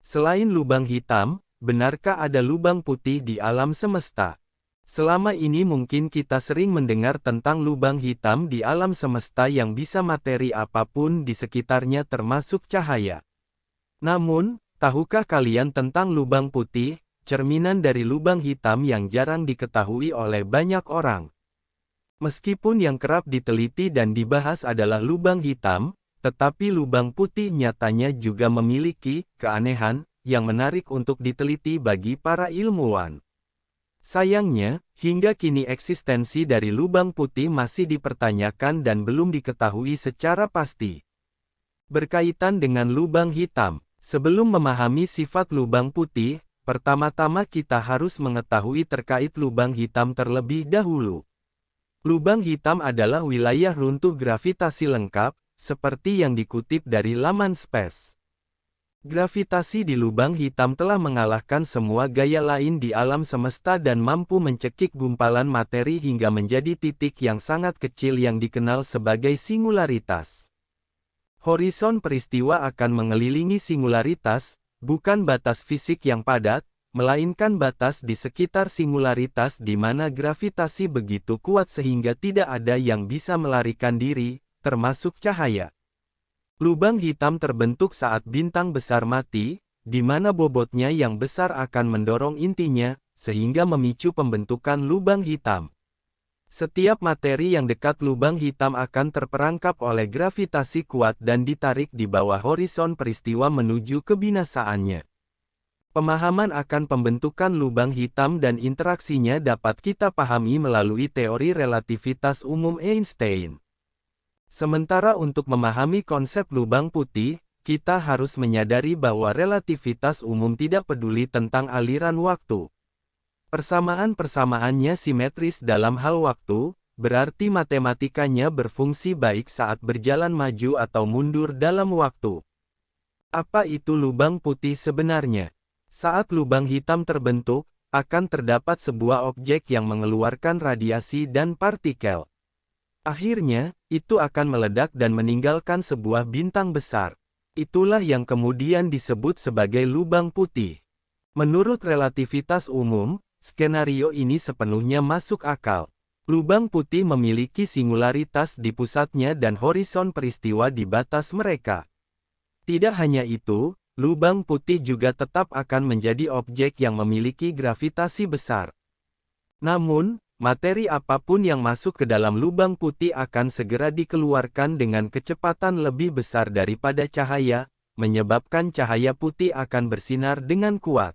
Selain lubang hitam, benarkah ada lubang putih di alam semesta? Selama ini mungkin kita sering mendengar tentang lubang hitam di alam semesta yang bisa materi apapun di sekitarnya termasuk cahaya. Namun, tahukah kalian tentang lubang putih, cerminan dari lubang hitam yang jarang diketahui oleh banyak orang? Meskipun yang kerap diteliti dan dibahas adalah lubang hitam, tetapi lubang putih nyatanya juga memiliki keanehan yang menarik untuk diteliti bagi para ilmuwan. Sayangnya, hingga kini eksistensi dari lubang putih masih dipertanyakan dan belum diketahui secara pasti. Berkaitan dengan lubang hitam, sebelum memahami sifat lubang putih, pertama-tama kita harus mengetahui terkait lubang hitam terlebih dahulu. Lubang hitam adalah wilayah runtuh gravitasi lengkap, seperti yang dikutip dari laman Space. Gravitasi di lubang hitam telah mengalahkan semua gaya lain di alam semesta dan mampu mencekik gumpalan materi hingga menjadi titik yang sangat kecil yang dikenal sebagai singularitas. Horizon peristiwa akan mengelilingi singularitas, bukan batas fisik yang padat, melainkan batas di sekitar singularitas di mana gravitasi begitu kuat sehingga tidak ada yang bisa melarikan diri, termasuk cahaya. Lubang hitam terbentuk saat bintang besar mati, di mana bobotnya yang besar akan mendorong intinya, sehingga memicu pembentukan lubang hitam. Setiap materi yang dekat lubang hitam akan terperangkap oleh gravitasi kuat dan ditarik di bawah horizon peristiwa menuju kebinasaannya. Pemahaman akan pembentukan lubang hitam dan interaksinya dapat kita pahami melalui teori relativitas umum Einstein. Sementara untuk memahami konsep lubang putih, kita harus menyadari bahwa relativitas umum tidak peduli tentang aliran waktu. Persamaan-persamaannya simetris dalam hal waktu, berarti matematikanya berfungsi baik saat berjalan maju atau mundur dalam waktu. Apa itu lubang putih sebenarnya? Saat lubang hitam terbentuk, akan terdapat sebuah objek yang mengeluarkan radiasi dan partikel. Akhirnya, itu akan meledak dan meninggalkan sebuah bintang besar. Itulah yang kemudian disebut sebagai lubang putih. Menurut relativitas umum, skenario ini sepenuhnya masuk akal. Lubang putih memiliki singularitas di pusatnya dan horizon peristiwa di batas mereka. Tidak hanya itu, lubang putih juga tetap akan menjadi objek yang memiliki gravitasi besar. Namun, materi apapun yang masuk ke dalam lubang putih akan segera dikeluarkan dengan kecepatan lebih besar daripada cahaya, menyebabkan cahaya putih akan bersinar dengan kuat.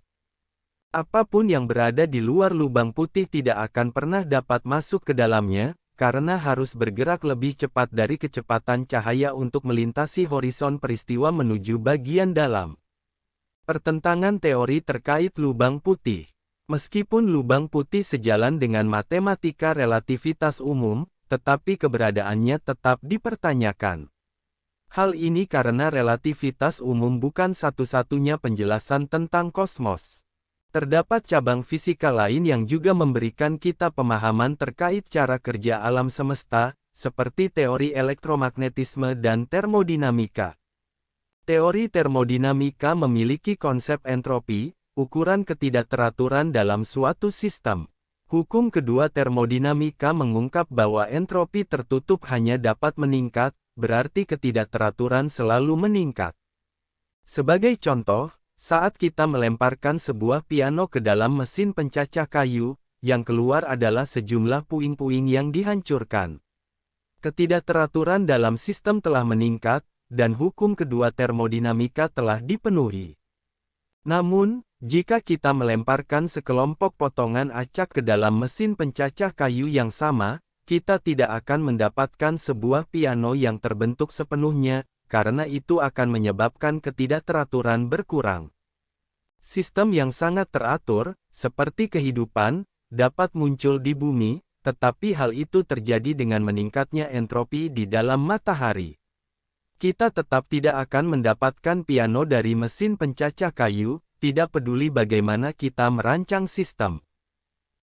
Apapun yang berada di luar lubang putih tidak akan pernah dapat masuk ke dalamnya, karena harus bergerak lebih cepat dari kecepatan cahaya untuk melintasi horizon peristiwa menuju bagian dalam. Pertentangan teori terkait lubang putih. Meskipun lubang putih sejalan dengan matematika relativitas umum, tetapi keberadaannya tetap dipertanyakan. Hal ini karena relativitas umum bukan satu-satunya penjelasan tentang kosmos. Terdapat cabang fisika lain yang juga memberikan kita pemahaman terkait cara kerja alam semesta, seperti teori elektromagnetisme dan termodinamika. Teori termodinamika memiliki konsep entropi, ukuran ketidakteraturan dalam suatu sistem. Hukum kedua termodinamika mengungkap bahwa entropi tertutup hanya dapat meningkat, berarti ketidakteraturan selalu meningkat. Sebagai contoh, saat kita melemparkan sebuah piano ke dalam mesin pencacah kayu, yang keluar adalah sejumlah puing-puing yang dihancurkan. Ketidakteraturan dalam sistem telah meningkat, dan hukum kedua termodinamika telah dipenuhi. Namun, jika kita melemparkan sekelompok potongan acak ke dalam mesin pencacah kayu yang sama, kita tidak akan mendapatkan sebuah piano yang terbentuk sepenuhnya, karena itu akan menyebabkan ketidakteraturan berkurang. Sistem yang sangat teratur, seperti kehidupan, dapat muncul di bumi, tetapi hal itu terjadi dengan meningkatnya entropi di dalam matahari. Kita tetap tidak akan mendapatkan piano dari mesin pencacah kayu, tidak peduli bagaimana kita merancang sistem.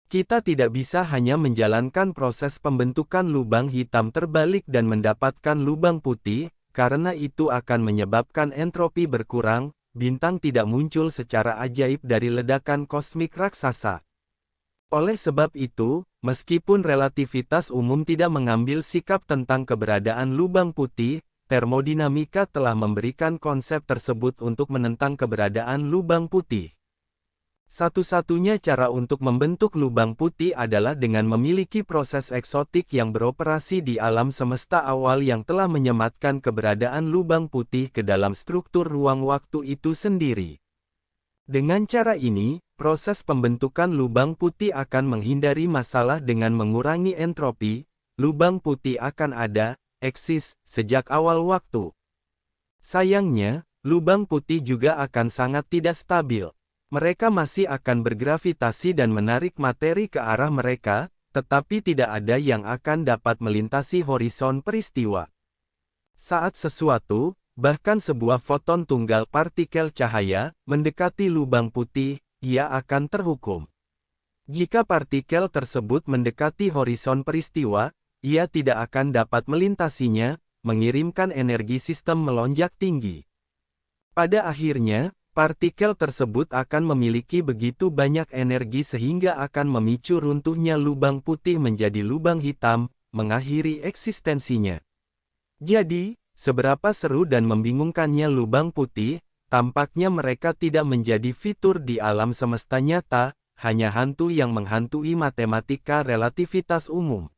Kita tidak bisa hanya menjalankan proses pembentukan lubang hitam terbalik dan mendapatkan lubang putih, karena itu akan menyebabkan entropi berkurang, bintang tidak muncul secara ajaib dari ledakan kosmik raksasa. Oleh sebab itu, meskipun relativitas umum tidak mengambil sikap tentang keberadaan lubang putih, termodinamika telah memberikan konsep tersebut untuk menentang keberadaan lubang putih. Satu-satunya cara untuk membentuk lubang putih adalah dengan memiliki proses eksotik yang beroperasi di alam semesta awal yang telah menyematkan keberadaan lubang putih ke dalam struktur ruang waktu itu sendiri. Dengan cara ini, proses pembentukan lubang putih akan menghindari masalah dengan mengurangi entropi. Lubang putih akan ada, eksis, sejak awal waktu. Sayangnya, lubang putih juga akan sangat tidak stabil. Mereka masih akan bergravitasi dan menarik materi ke arah mereka, tetapi tidak ada yang akan dapat melintasi horizon peristiwa. Saat sesuatu, bahkan sebuah foton tunggal partikel cahaya, mendekati lubang putih, ia akan terhukum. Jika partikel tersebut mendekati horizon peristiwa, ia tidak akan dapat melintasinya, mengirimkan energi sistem melonjak tinggi. Pada akhirnya, partikel tersebut akan memiliki begitu banyak energi sehingga akan memicu runtuhnya lubang putih menjadi lubang hitam, mengakhiri eksistensinya. Jadi, seberapa seru dan membingungkannya lubang putih, tampaknya mereka tidak menjadi fitur di alam semesta nyata, hanya hantu yang menghantui matematika relativitas umum.